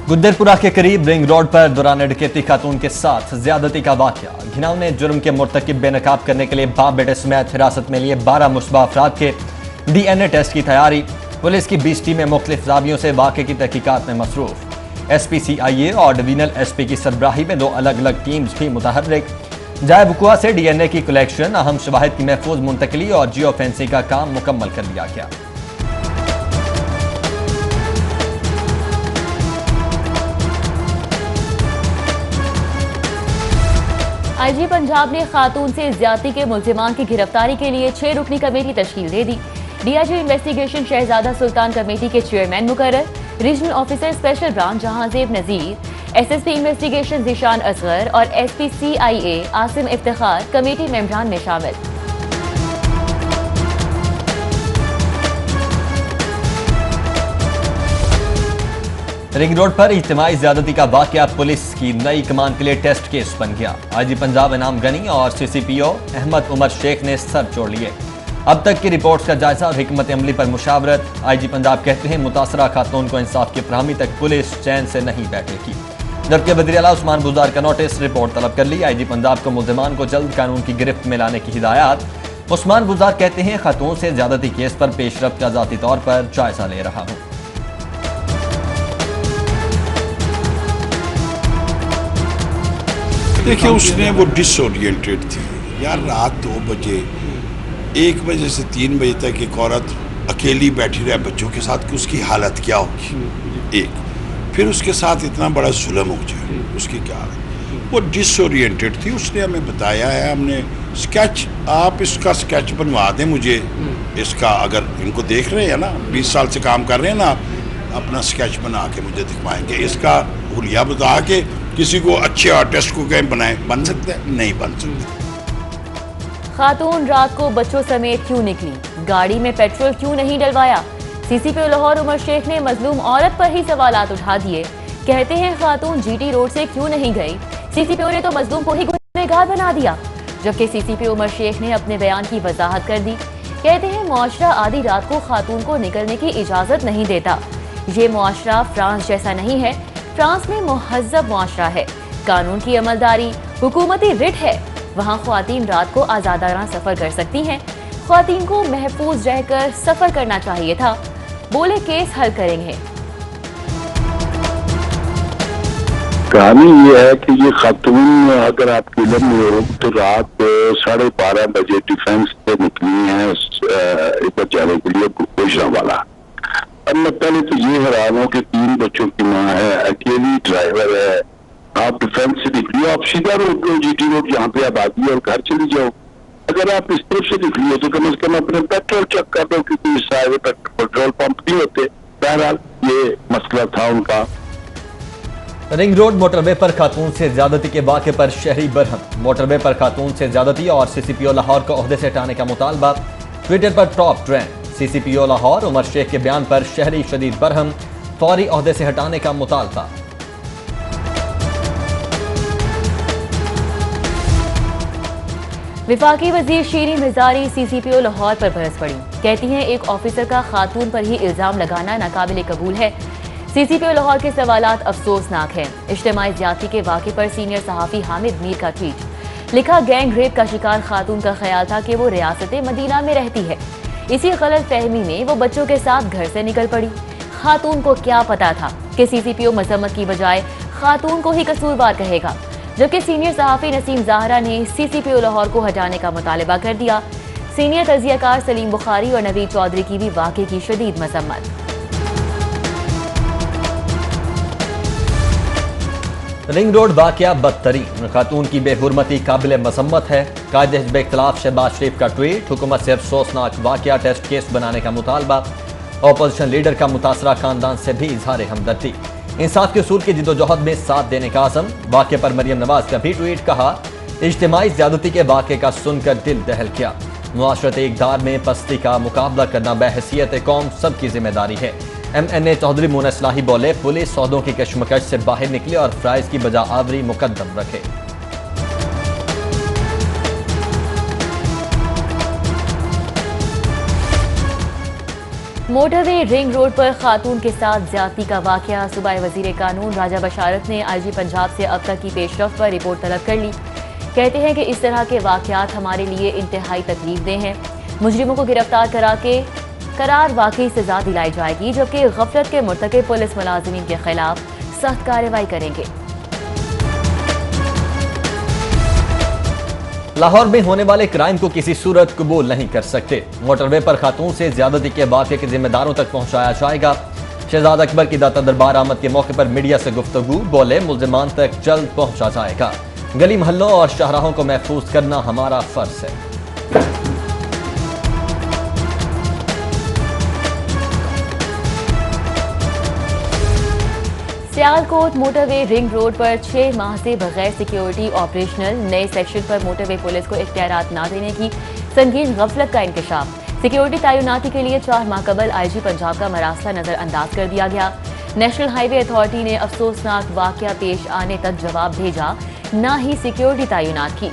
गुद्दरपुरा के करीब ring road पर दौरान डकैती खातून के साथ ज्यादती का वाकया। घिनौने जुर्म के मुर्तकिब बेनकाब करने के लिए बाप बेटे समेत हिरासत में लिए 12 मुश्तबा अफराद के DNA टेस्ट की तैयारी। पुलिस की 20 टीमें मुख्तलिफ जावियों से वाक़े की तहकीकात में मसरूफ। SPCIA और डिवीजनल SP की सरबराही में 2 अलग अलग टीम्स भी मुतहर्रिक। जाए वक़ुआ से DNA की कलेक्शन, अहम शवाहिद की महफूज मुंतकली और जियो फेंसिंग का काम मुकम्मल कर लिया गया। IG पंजाब ने खातून से ज्यादती के मुल्जिमान की गिरफ्तारी के लिए 6 रुकनी कमेटी तश्कील दे दी। DIG investigation Shahzada Sultan committee के चेयरमैन मुकर्रर। Regional officer special branch Jahanzeb Nazir, SSP investigation Zeeshan Asghar और SPCIA आसिम इफ्तिखार कमेटी मेंबरान में शामिल। रिंग रोड पर इज्तिमाई ज्यादती का वाकया पुलिस की नई कमान के लिए टेस्ट केस बन गया। IG पंजाब इनाम गनी और CCPO अहमद उमर शेख ने सर जोड़ लिए। अब तक की रिपोर्ट्स का जायजा और हिकमत अमली पर मुशावरत। IG पंजाब कहते हैं मुतासरा खातून को इंसाफ की फरहमी तक पुलिस चैन से नहीं बैठेगी। जबकि वज़ीर आला उस्मान बुज़दार का नोटिस, रिपोर्ट तलब कर ली। IG पंजाब को मुल्जिमान को जल्द कानून की गिरफ्त में लाने की हिदायत। उस्मान बुज़दार कहते हैं खातून से ज्यादती केस पर पेशरफ्त का ज़ाती तौर पर जायजा ले रहा हूँ। देखिए, उसने वो डिसोरिएंटेड थी यार। रात 2 बजे 1 बजे से 3 बजे तक एक औरत अकेली बैठी रहे बच्चों के साथ कि उसकी हालत क्या होगी। एक फिर उसके साथ इतना बड़ा जुल्म हो जाए, उसकी क्या हालत। वो डिसोरिएंटेड थी। उसने हमें बताया है, हमने स्केच, आप इसका स्केच बनवा दें मुझे इसका। अगर इनको देख रहे हैं ना, 20 साल से काम कर रहे हैं ना, अपना स्केच बना के मुझे दिखवाएंगे। इसका हुलिया बता के किसी को अच्छे आर्टिस्ट को कहीं बनाए, बन सकते हैं? नहीं बन सकते। खातून रात को बच्चों समेत क्यों निकली? गाड़ी में पेट्रोल क्यों नहीं डलवाया? CCPO लाहौर उमर शेख ने मजलूम औरत पर ही सवालात उठा दिए। कहते हैं खातून GT रोड से क्यों नहीं गई? CCPO ने तो मजलूम को ही गुनहगार बना दिया। जबकि CCPO उमर शेख ने अपने बयान की वजाहत कर दी। कहते हैं मुआशरा आधी रात को खातून को निकलने की इजाजत नहीं देता। ये मुआशरा फ्रांस जैसा नहीं है। फ्रांस में मुहज़्ज़ब मुआशरा है, कानून की अमलदारी, हुकूमती रिट है। वहाँ ख्वातीन रात को आज़ादाना सफ़र कर सकती हैं। ख्वातीन को महफूज रहकर सफ़र करना चाहिए था। बोले केस हल करेंगे। कहानी ये है कि ये खातून, अगर आपकी इल्म में हो तो रात 12:30 बजे डिफेंस से निकली हैं इधर जाने के लिए गुजरांवाला। अब मैं पहले तो ये हैरान हूँ कि 3 बच्चों की माँ है, अकेली ड्राइवर है। आप डिफेंस से निकलिए, आप सीधा रोड लो, GT रोड जहाँ पे आबादी है, और घर चली जाओ। अगर आप इस तरफ से निकली हो तो कम से कम अपने पेट्रोल चेक कर दो, क्योंकि इस साइड पे पेट्रोल पंप नहीं होते। बहरहाल ये मसला था उनका। रिंग रोड मोटरवे पर खातून से ज्यादती के वाक़े पर शहरी बरहम। मोटरवे पर खातून से ज्यादती और CCPO लाहौर को ओहदे से हटाने का मुतालबा। ट्विटर पर top trend. CCPO Lahore Umar Sheikh के बयान पर शहरी शदीद बरहम। फौरी ओहदे से हटाने का मुतालबा। विफाकी वजीर शीरीन मिजारी CCPO लाहौर पर बरस पड़ी। कहती हैं एक ऑफिसर का खातून पर ही इल्जाम लगाना नाकाबिले कबूल है। CCPO लाहौर के सवालात अफसोसनाक हैं। इज्तिमाई ज्यादती के वाक़े पर सीनियर सहाफ़ी हामिद मीर का ट्वीट। लिखा, गैंग रेप का शिकार खातून का ख्याल था कि वो रियासत मदीना में रहती है। इसी गलत फहमी में वो बच्चों के साथ घर से निकल पड़ी। खातून को क्या पता था कि CCPO मजम्मत की बजाय खातून को ही कसूरवार कहेगा। जबकि सीनियर सहाफ़ी नसीम ज़ाहरा ने CCPO लाहौर को हटाने का मुतालबा कर दिया। सीनियर तजियाकार सलीम बुखारी और नवीद चौधरी की भी वाक़े की शदीद मजम्मत। रिंग रोड वाकया बदतरीन। खातून की बेहुरमती काबिल मजम्मत है। कायदे हिज़्ब इख्तिलाफ शहबाज शरीफ का ट्वीट। हुकूमत से अफसोसनाक वाकया, टेस्ट केस बनाने का मुतालबा। अपोजिशन लीडर का मुतासरा खानदान से भी इजहार हमदर्दी। इंसाफ के उसूल की जिदोजहद में साथ देने का आज़म। वाक़े पर मरियम नवाज का भी ट्वीट। कहा, इज्तिमाई ज्यादती के वाक़े का सुनकर दिल दहल किया। मुआशरती इक़दार में पस्ती का मुकाबला करना बहैसियत कौम सबकी जिम्मेदारी है। MNA चौधरी मून इस्लाही बोले, पुलिस सौदों की कशमकश से बाहर निकले और फ्राइज की बजा आवरी मुकद्दम रखे। मोटरवे रिंग रोड पर खातून के साथ ज्यादती का वाकया। सूबाई वजीर कानून राजा बशारत ने आईजी पंजाब से अब तक की पेशरफ पर रिपोर्ट तलब कर ली। कहते हैं कि इस तरह के वाकयात हमारे लिए इंतहाई तकलीफदेह हैं। मुजरिमों को गिरफ्तार करा के करार वाकई सजा दिलाई जाएगी, जबकि गफलत के मुर्तकिब पुलिस मुलाजिमीन के खिलाफ सख्त कार्रवाई करेंगे। लाहौर में होने वाले क्राइम को किसी सूरत कबूल नहीं कर सकते। मोटरवे पर खातून से ज्यादती के वाक़े के जिम्मेदारों तक पहुंचाया जाएगा। शहजाद अकबर की दाता दरबार आमद के मौके पर मीडिया से गुफ्तगू, बोले मुल्जिमान तक जल्द पहुंचा जाएगा। गली महल्लों और शाहराहों को महफूज करना हमारा फर्ज है। सियालकोट मोटरवे रिंग रोड पर 6 माह से बगैर सिक्योरिटी ऑपरेशनल। नए सेक्शन पर मोटरवे पुलिस को इख्तियारात न देने की संगीन गफलत का इंकशाफ। सिक्योरिटी तैनाती के लिए 4 माह कबल आईजी पंजाब का मरासला नजरअंदाज कर दिया गया। नेशनल हाईवे अथॉरिटी ने अफसोसनाक वाकया पेश आने तक जवाब भेजा, न ही सिक्योरिटी तैनात की।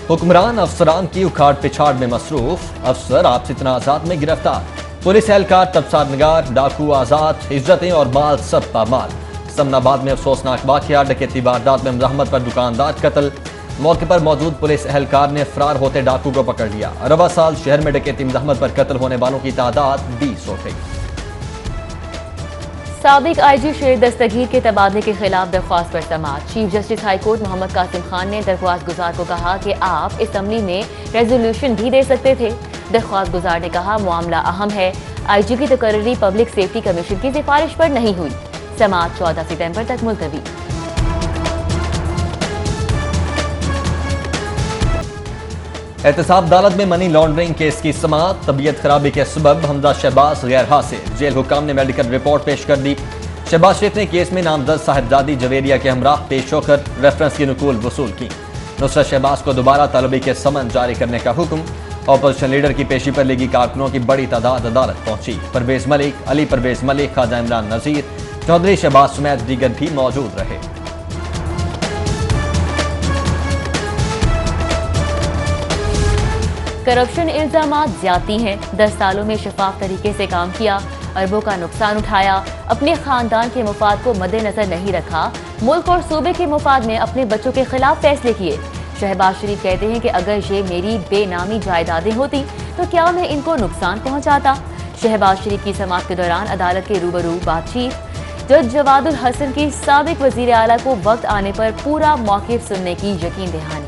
हुक्मरान अफसरान की उखाड़ पिछाड़ में मसरूफ। अफसर आपसी तनाज़ात में गिरफ्तार। पुलिस एहलकार, तबसार नगार, डाकू आजाद, इज्जतें और माल सब पामाल। समनाबाद में अफसोसनाक वाकया। डकैती वारदात में मज़ाहमत पर दुकानदार कत्ल। मौके पर मौजूद पुलिस एहलकार ने फरार होते डाकू को पकड़ लिया। रवा साल शहर में डकैती मज़ाहमत पर कत्ल होने वालों की तादाद 20 हो गई। साबिक आईजी शेर दस्तगीर के तबादले के खिलाफ दरख्वास्त पर समाअत। Chief justice high court Mohammad Qasim Khan ने दरख्वास्त गुजार को कहा कि आप असम्बली में रेजोल्यूशन भी दे सकते थे। दरख्वास्त गुजार ने कहा मामला अहम है। आईजी की तकर्री पब्लिक सेफ्टी कमीशन की सिफारिश पर नहीं हुई। समाअत 14 सितंबर तक मुलतवी। एहतसाब अदालत में मनी लॉन्ड्रिंग केस की समाअत। तबीयत खराबी के सबब हमजा शहबाज गैर हाजिर। जेल हुकाम ने मेडिकल रिपोर्ट पेश कर दी। शहबाज शरीफ ने केस में नामजद साहिबजादी जवेरिया के हमराह पेश होकर रेफरेंस की नकूल वसूल की। नुसरत शहबाज को दोबारा तलबी के समन जारी करने का हुक्म। ऑपोजिशन लीडर की पेशी पर लगी कारकुनों की बड़ी तादाद अदालत पहुंची। परवेज मलिक, अली परवेज मलिक, खाजा इमरान नजीर, चौधरी शहबाज समेत दीगर भी मौजूद रहे। करप्शन इल्जामात ज्यादती हैं। 10 सालों में शफाफ तरीके से काम किया, अरबों का नुकसान उठाया, अपने खानदान के मुफाद को मद्देनजर नहीं रखा, मुल्क और सूबे के मुफाद में अपने बच्चों के खिलाफ फैसले किए। शहबाज शरीफ कहते हैं कि अगर ये मेरी बेनामी जायदादें होती तो क्या मैं इनको नुकसान पहुंचाता। शहबाज शरीफ की समाअत के दौरान अदालत के रूबरू बातचीत। जज जवादुल हसन की साबिक वजीर आला को वक्त आने पर पूरा मौक़िफ़ सुनने की यकीन दहानी।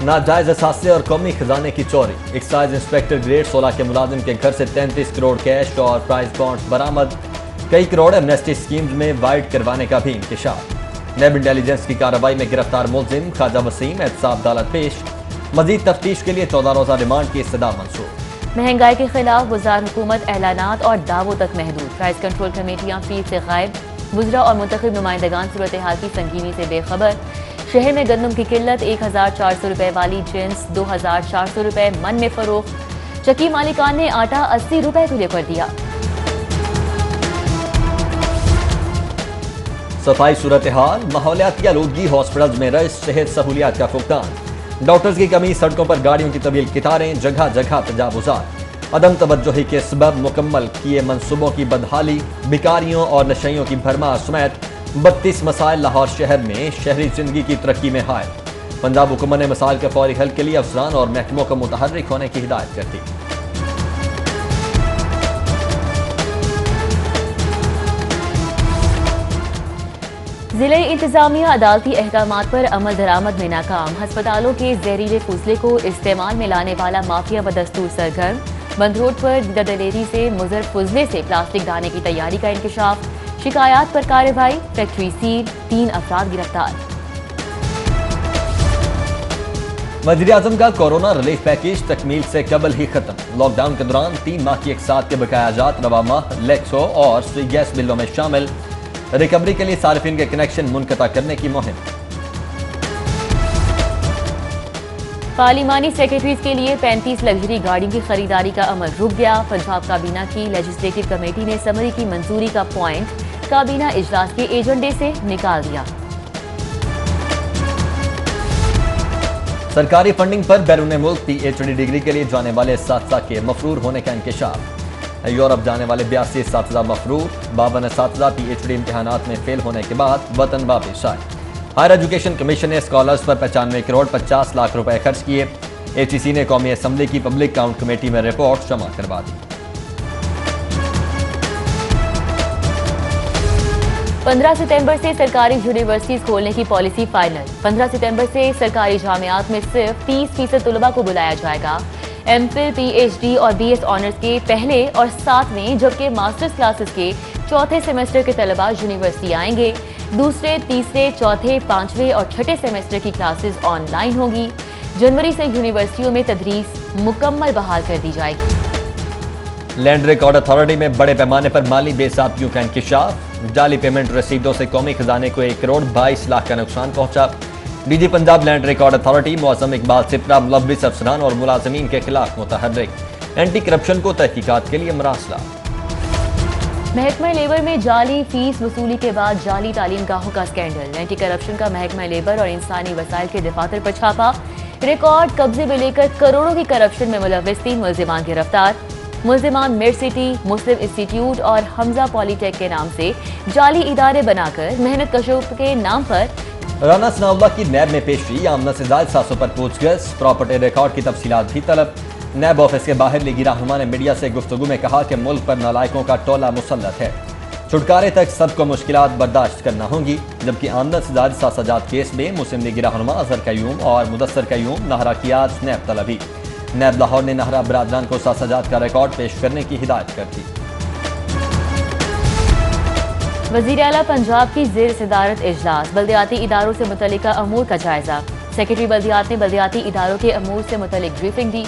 नाजायज असासे और कौमी खजाने की चोरी। एक्साइज इंस्पेक्टर ग्रेड 16 के मुलाजिम के घर से 33 करोड़ कैश और प्राइज बॉन्ड बरामद। कई करोड़ एमनेस्टी स्कीम्स में वाइड करवाने का भी इंकशाफ। नैब इंटेलिजेंस की कार्रवाई में गिरफ्तार मुलजिम ख्वाजा वसीम एहतसाब अदालत पेश। मजीद तफ्तीश के लिए 14 रोजा रिमांड की इस्तदा मंसूर। महंगाई के खिलाफ वज़ार हुकूमत ऐलानात और दावों तक महदूद। प्राइस कंट्रोल कमेटियां फील्ड से गायब। बुजरा और मुंतखब नुमाइंदगान सूरत हाल की संगीनी से बेखबर। शहर में गंदम की किल्लत। 1400 रुपए वाली जिन्स 2400 रुपए मन में फरोख्त। चक्की मालिकान ने आटा 80 रुपए को लेकर दिया। सफाई सूरत हाल। माहौलियाती आलूदगी, हॉस्पिटल्स में रश, सेहत सहूलियात का फुकदान। डॉक्टर्स की कमी, सड़कों पर गाड़ियों की तवील कितारें, जगह जगह तजावुजात। अदम तवज्जोही के सबब मुकम्मल किए मंसूबों की बदहाली। भिखारियों और नशइयों की भरमार समेत 32 मसाइल लाहौर शहर में शहरी जिंदगी की तरक्की में हायल। पंजाब हुकूमत ने मसाइल के फौरी हल के लिए अफसरान और महकमों को मुतहर्रिक होने की हिदायत कर दी। जिले इंतजामिया अदालती अहकामात पर अमल दरामद में नाकाम। अस्पतालों के जहरीले फूसले को इस्तेमाल में लाने वाला माफिया बदस्तूर सरगर्म। बंद रोड पर दलेरी से मुजर फुजले से प्लास्टिक दाने की तैयारी का इंकशाफ। शिकायत पर कार्रवाई। Factory seal. 3 अफराद गिरफ्तार। वज़ीर आज़म का कोरोना रिलीफ पैकेज तकमील से कबल ही खत्म। लॉकडाउन के दौरान 3 माह की एक साथ के बकायाजात रवा माह लेक्सो और स्वी गैस बिलों में शामिल। रिकवरी के लिए सार्फिन के कनेक्शन मुनक़ता करने की मुहिम। पार्लिमानी सेक्रेटरीज के लिए 35 लग्जरी गाड़ियों की खरीदारी का अमल रुक गया। पंजाब काबीना की लेजिस्लेटिव कमेटी ने समरी की मंजूरी का पॉइंट काबीना इजलास के एजेंडे से निकाल दिया। सरकारी फंडिंग पर बैरून मुल्क PhD डिग्री के लिए जाने वाले साथीज़ा के मफरूर होने का इंकशाफ। यूरोप जाने वाले 82 साथीज़ा मफरूर, 52 साथीज़ा PhD इम्तहानात में फेल होने के बाद वतन वापस आए। हायर एजुकेशन कमीशन ने स्कॉलर्स पर 95 करोड़ 50 लाख रुपए खर्च किए। HEC ने कौमी असम्बली की पब्लिक काउंट कमेटी में रिपोर्ट जमा करवा दी। 15 सितंबर से सरकारी यूनिवर्सिटीज खोलने की पॉलिसी फाइनल। 15 सितंबर से सरकारी जामियात में सिर्फ 30% तलबा को बुलाया जाएगा। MPhil, PhD और BS ऑनर्स के पहले और 7वें जबकि मास्टर्स क्लासेस के चौथे सेमेस्टर के तलबा यूनिवर्सिटी आएंगे। दूसरे, तीसरे, चौथे, 5वें और 6ठे सेमेस्टर की क्लासेस ऑनलाइन होगी। जनवरी से यूनिवर्सिटियों में तदरीस मुकम्मल बहाल कर दी जाएगी। लैंड रिकॉर्ड अथॉरिटी में बड़े पैमाने पर माली बेसाबियों का इंकशाफ। जाली पेमेंट रसीदों से कौमी खजाने को 1 करोड़ 22 लाख का नुकसान पहुंचा। DG Punjab land record authority मौसम इकबाल सिप्रा मुलव्विस अफसरान और मुलाजमीन के खिलाफ मुतहर्रिक। एंटी करप्शन को तहकीकात के लिए मरासला। महकमा लेबर में जाली फीस वसूली के बाद जाली तालीम गाहों का स्कैंडल। एंटी करप्शन का महकमा लेबर और इंसानी वसाइल के दफातर पर छापा। रिकॉर्ड कब्जे में लेकर करोड़ों की करप्शन में मुलव्विस 3 मुल्जिमान गिरफ्तार। मुल्जिमान मिड सिटी, मुस्लिम इंस्टीट्यूट और हमजा पॉलीटेक के नाम से जाली इदारे बनाकर मेहनत कशों के नाम पर राना सनाउल्लाह की नैब में पेशी। आमना से जायद 700 पर पूछगिछ। प्रॉपर्टी रिकॉर्ड की तफसीलात भी तलब। नैब ऑफिस के बाहर लीगी रहनुमा ने मीडिया से गुफ्तगू में कहा कि मुल्क पर नालायकों का टोला मुसल्लत है। छुटकारे तक सबको मुश्किलात बर्दाश्त करना होंगी। जबकि आमना से जायद सासाजात केस में मुस्लिम लीगी रहनुमा अजहर कयूम और मुदस्सर कयूम नाहरा की आज नैब तलबी। नैब लाहौर ने नाहरा बरादरान को सासाजात का रिकॉर्ड पेश करने की हिदायत कर दी। वज़ीर आला पंजाब की ज़ेर सदारत इजलास। बल्दियाती इदारों से मुतल्लिका अमूर का जायजा। सेक्रेटरी बल्दियात ने बल्दियाती इदारों के अमूर से मुतल्लिक ब्रीफिंग दी।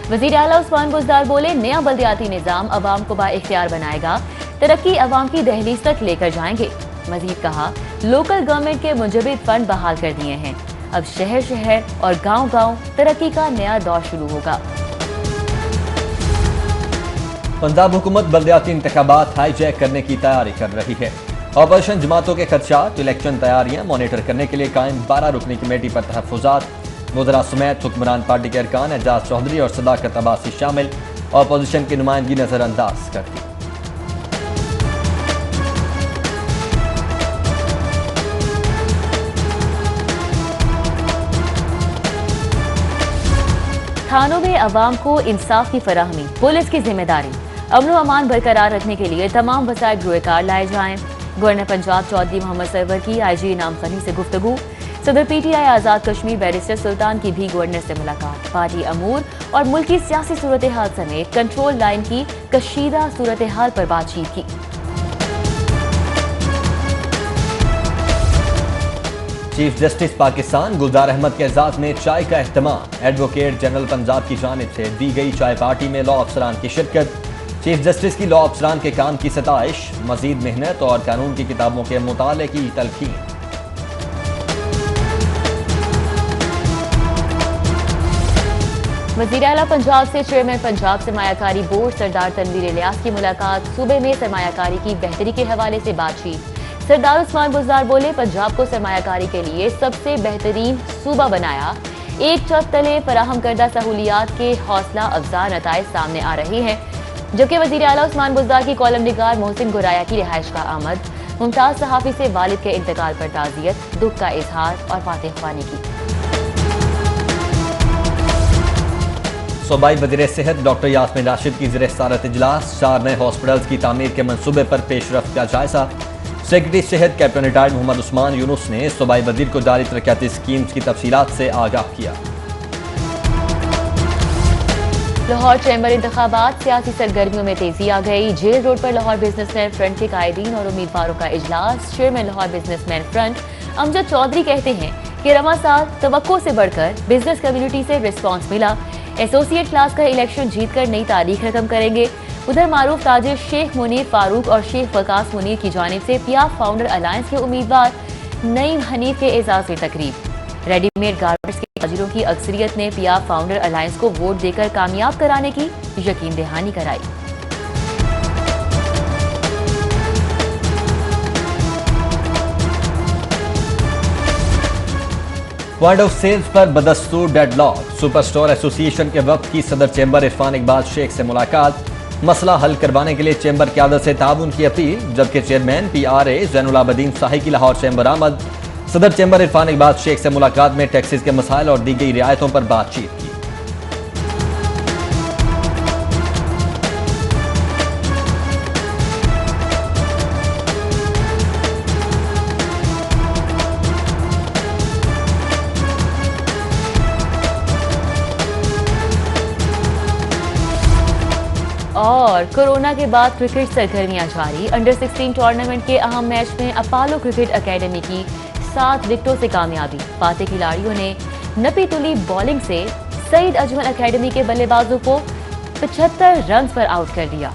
वज़ीर आला उस्मान बुज़दार बोले, नया बल्दियाती निज़ाम अवाम को बाइख्तियार बनाएगा। तरक्की अवाम की दहलीज तक लेकर जाएंगे। मजीद कहा, लोकल गवर्नमेंट के मुंजबित फंड बहाल कर दिए हैं। अब शहर शहर और गांव गांव तरक्की का नया दौर शुरू होगा। पंजाब हुकूमत बल्दियाती इंतखाबात हाईजैक करने की तैयारी कर रही है। ऑपरेशन जमातों के खदशात, इलेक्शन तैयारियां मॉनिटर करने के लिए कायम 12 रुकनी कमेटी पर तहफ़्फ़ुज़ात। वज़रा समेत हुक्मरान पार्टी के अरकान एजाज चौधरी और सदाकत अब्बासी शामिल। अपोजिशन की नुमाइंदगी नजरअंदाज कर दी। थानों में अवाम को इंसाफ की फराहमी पुलिस की जिम्मेदारी। अमन व अमान बरकरार रखने के लिए तमाम वसाइल गृहकार लाए जाएं। गवर्नर पंजाब चौधरी मोहम्मद सरवर की IG इनाम खनी से गुफ्तगू। सदर PTI आज़ाद कश्मीर बैरिस्टर सुल्तान की भी गवर्नर से मुलाकात। पार्टी अमूर और मुल्क की सियासी सूरत हाल समेत कंट्रोल लाइन की कशीदा सूरत हाल पर बातचीत की। चीफ जस्टिस पाकिस्तान गुलजार अहमद के एजाज में चाय का एहतमाम। एडवोकेट जनरल पंजाब की जानिब से दी गई चाय पार्टी में लॉ अफसरान की शिरकत। चीफ जस्टिस की लॉ अफसरान के काम की सताइश। मजीद मेहनत और कानून की किताबों के मुताले की तलकीन। वज़ीर आला पंजाब से चेयरमैन पंजाब सरमायाकारी बोर्ड सरदार तनवीर इलियास की मुलाकात। सूबे में सरमायाकारी की बेहतरी के हवाले से बातचीत। सरदार उस्मान बुज़दार बोले, पंजाब को सरमायाकारी के लिए सबसे बेहतरीन सूबा बनाया। एक छत तले फराहम करदा सहूलियात के हौसला अफजा नताइज सामने आ रहे हैं। जबकि वज़ीर आला उस्मान बुज़दार की कॉलम निगार मोहसिन गुराया की रिहाइश का आमद। मुमताज सहाफ़ी से वालिद के इंतकाल पर ताज़ियत, दुख का इजहार और फातिह ख्वानी की। सूबाई वज़ीर सेहत डॉक्टर यास्मीन राशिद की ज़ेर सदारत इजलास। 4 नए हॉस्पिटल्स की तामीर के मंसूबे पर पेशरफ्त का जायजा। सेक्रेटरी सेहत कैप्टन रिटायर्ड मोहम्मद उस्मान यूनुस ने सूबाई वज़ीर को जारी तरक्याती स्कीम्स की तफसीलात से आगाह किया। लाहौर चैम्बर इंतखाबात, सियासी सरगर्मियों में तेजी आ गई। जेल रोड पर लाहौर बिजनेसमैन फ्रंट के कायदीन और उम्मीदवारों का इजलास। Chairman Lahore businessman front Amjad Chaudhry कहते हैं कि रवा साल तवक्को से बढ़कर बिजनेस कम्युनिटी से रिस्पॉन्स मिला। एसोसिएट क्लास का इलेक्शन जीतकर नई तारीख रकम करेंगे। उधर मारूफ ताजिर शेख मुनीर फारूक और शेख वकास मुनीर की जानिब से पियाफ फाउंडर अलायंस के उम्मीदवार नईम हनीफ के एजाज में तकरीब। रेडीमेड गारमेंट्स के ताजिरों की अक्सरियत ने पियाफ फाउंडर अलायंस को वोट देकर कामयाब कराने की यकीन दहानी कराई। पॉइंट ऑफ सेल्स पर बदस्तूर डेडलॉक। सुपर स्टोर एसोसिएशन के वक्त की सदर चेंबर इरफान इकबाल शेख से मुलाकात, मसला हल करवाने के लिए चेंबर क़यादत से ताउन की अपील। जबकि चेयरमैन PRA ज़ैनुल आबदीन शाही की लाहौर चेंबर आमद। सदर चेंबर इरफान इकबाल शेख से मुलाकात में टैक्सेस के मसाइल और दी गई रियायतों पर बातचीत की। और कोरोना के बाद क्रिकेट सरगर्मियां जारी। अंडर 16 टूर्नामेंट के अहम मैच में अपोलो क्रिकेट एकेडमी की 7 विकेटों से कामयाबी। पाते खिलाड़ियों ने नपी तुली बॉलिंग से सईद अजमल एकेडमी के बल्लेबाजों को 75 रन पर आउट कर दिया।